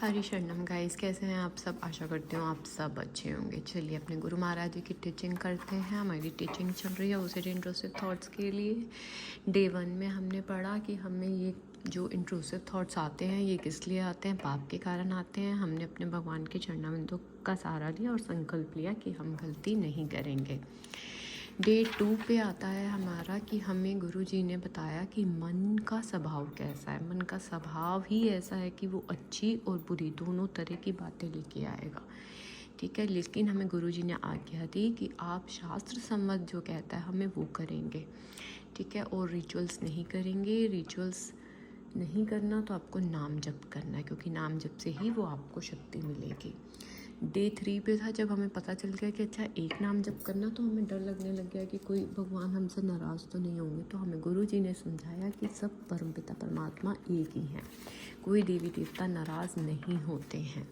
हरी शरणम गाइस, कैसे हैं आप सब। आशा करती हूँ आप सब अच्छे होंगे। चलिए अपने गुरु महाराज जी की टीचिंग करते हैं। हमारी टीचिंग चल रही है उसे इंट्रूसिव थॉट्स के लिए। डे 1 में हमने पढ़ा कि हमें ये जो इंट्रूसिव थॉट्स आते हैं ये किस लिए आते हैं, पाप के कारण आते हैं। हमने अपने भगवान के चरणाविंदों का सहारा लिया और संकल्प लिया कि हम गलती नहीं करेंगे। डे 2 पे आता है हमारा कि हमें गुरुजी ने बताया कि मन का स्वभाव कैसा है। मन का स्वभाव ही ऐसा है कि वो अच्छी और बुरी दोनों तरह की बातें लेके आएगा, ठीक है। लेकिन हमें गुरुजी ने आज्ञा दी कि आप शास्त्र सम्मत जो कहता है हमें वो करेंगे, ठीक है। और रिचुअल्स नहीं करेंगे। रिचुअल्स नहीं करना तो आपको नाम जप करना है, क्योंकि नाम जप से ही वो आपको शक्ति मिलेगी। डे 3 पे था जब हमें पता चल गया कि अच्छा एक नाम जप करना, तो हमें डर लगने लग गया कि कोई भगवान हमसे नाराज़ तो नहीं होंगे। तो हमें गुरु जी ने समझाया कि सब परमपिता परमात्मा एक ही हैं, कोई देवी देवता नाराज़ नहीं होते हैं,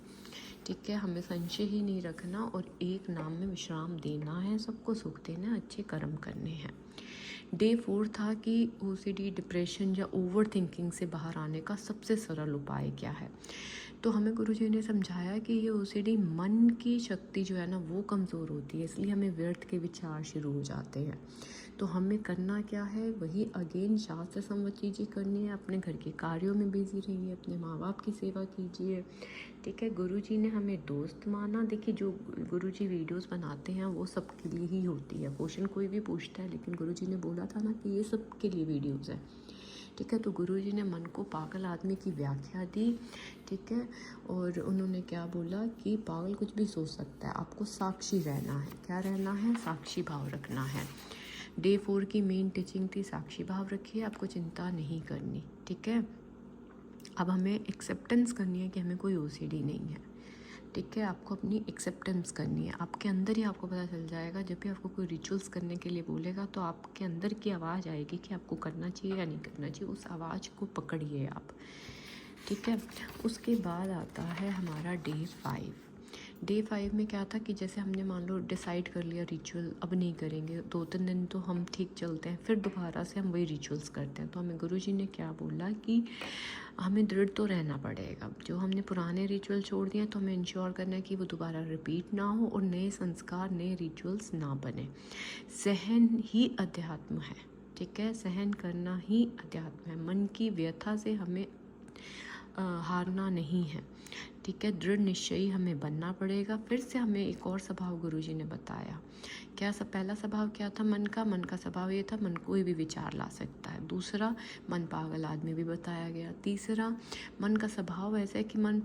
ठीक है। हमें संशय ही नहीं रखना और एक नाम में विश्राम देना है, सबको सुख देना है, अच्छे कर्म करने हैं। डे 4 था कि ओसीडी, डिप्रेशन या ओवर थिंकिंग से बाहर आने का सबसे सरल उपाय क्या है। तो हमें गुरुजी ने समझाया कि ये ओसीडी मन की शक्ति जो है ना वो कमज़ोर होती है, इसलिए हमें व्यर्थ के विचार शुरू हो जाते हैं। तो हमें करना क्या है, वही अगेन शास्त्र सम्मत चीज़ें करनी है। अपने घर के कार्यों में बिजी रहिए, अपने माँ बाप की सेवा कीजिए, ठीक है। गुरुजी ने हमें दोस्त माना। देखिए जो गुरुजी वीडियोस बनाते हैं वो सबके लिए ही होती है। क्वेश्चन कोई भी पूछता है, लेकिन गुरुजी ने बोला था ना कि ये सबके लिए वीडियोस है, ठीक है। तो गुरुजी ने मन को पागल आदमी की व्याख्या दी, ठीक है। और उन्होंने क्या बोला कि पागल कुछ भी सोच सकता है, आपको साक्षी रहना है। क्या रहना है? साक्षी भाव रखना है। डे 4 की मेन टीचिंग थी साक्षी भाव रखिए, आपको चिंता नहीं करनी, ठीक है। अब हमें एक्सेप्टेंस करनी है कि हमें कोई ओसीडी नहीं है, ठीक है। आपको अपनी एक्सेप्टेंस करनी है। आपके अंदर ही आपको पता चल जाएगा, जब भी आपको कोई रिचुअल्स करने के लिए बोलेगा तो आपके अंदर की आवाज़ आएगी कि आपको करना चाहिए या नहीं करना चाहिए। उस आवाज़ को पकड़िए आप, ठीक है। उसके बाद आता है हमारा डे 5। डे 5 में क्या था कि जैसे हमने मान लो डिसाइड कर लिया रिचुअल अब नहीं करेंगे, 2-3 दिन तो हम ठीक चलते हैं, फिर दोबारा से हम वही रिचुअल्स करते हैं। तो हमें गुरुजी ने क्या बोला कि हमें दृढ़ तो रहना पड़ेगा। जो हमने पुराने रिचुअल छोड़ दिए तो हमें इंश्योर करना है कि वो दोबारा रिपीट ना हो और नए संस्कार, नए रिचुअल्स ना बने। सहन ही अध्यात्म है, ठीक है। सहन करना ही अध्यात्म है। मन की व्यथा से हमें हारना नहीं है, ठीक है। दृढ़ निश्चयी हमें बनना पड़ेगा। फिर से हमें एक और स्वभाव गुरुजी ने बताया। क्या सब पहला स्वभाव क्या था? मन का स्वभाव ये था, मन कोई भी विचार ला सकता है। दूसरा, मन पागल आदमी भी बताया गया। तीसरा, मन का स्वभाव ऐसा है कि मन